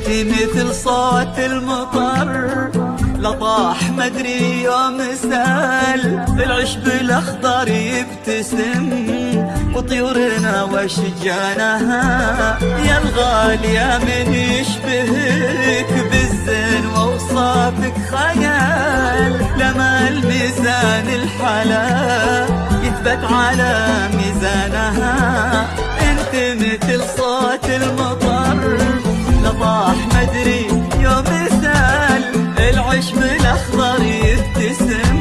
انتي مثل صوت المطر لطاح مدري يوم سال العشب الاخضر يبتسم وطيورنا واشجانها. يا الغالية من يشبهك بالزين واوصافك خيال، لما الميزان الحلا يثبت على ميزانها. انت مثل صوت المطر لطاح مدري يوم سال العشب الاخضر يبتسم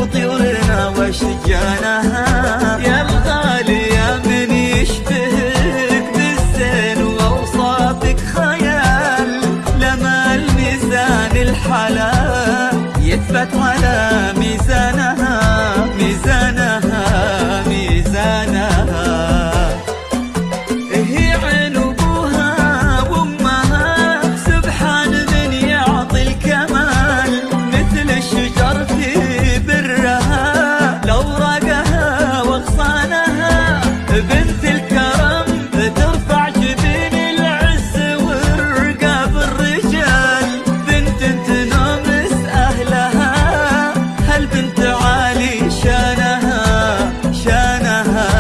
وطيورنا واشجانها. يا الغالية من يشبهك بالزين واوصافك خيال، لما الميزان الحلا يثبت على ميزانها ميزانها ميزانها. هي عين ابوها وامها سبحان من يعطي الكمال، مثل الشجر في برها لوراقها واغصانها. بنت الكرم ترفع جبين العز والرقاب الرجال، بنت تنومس اهلها هالبنت عالي شانها شانها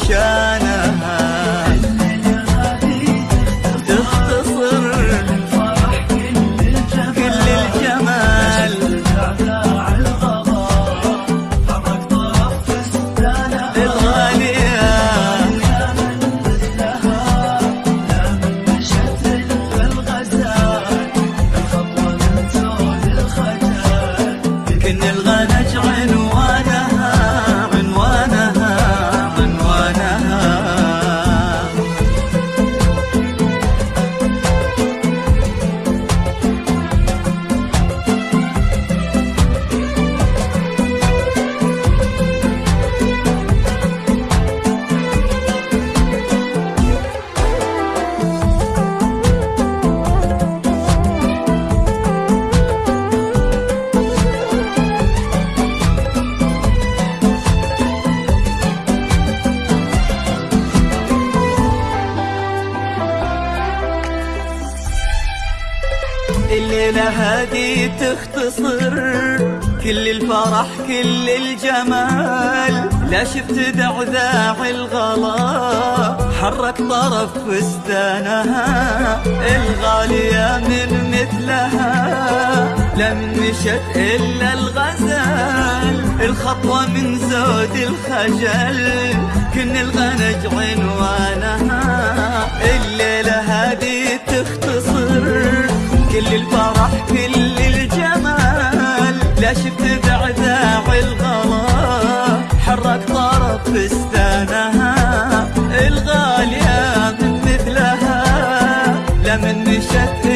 شانها. تختصر كل الجمال الغالية كن الغنج عنوانها عنوانها عنوانها. الليلة هادي تختصر كل الفرح كل الجمال، لا شفت دعذاع الغلا حرك طرف فستانها. الغالية من مثلها لم مشت إلا الغزال، الخطوة من زود الخجل كن الغنج عنوانها. الليلة هادي تختصر كل الفرح كل الجمال، لا شفت بعذاع الغلا حرك طرف فستانها. الغالية من مثلها لمن مشت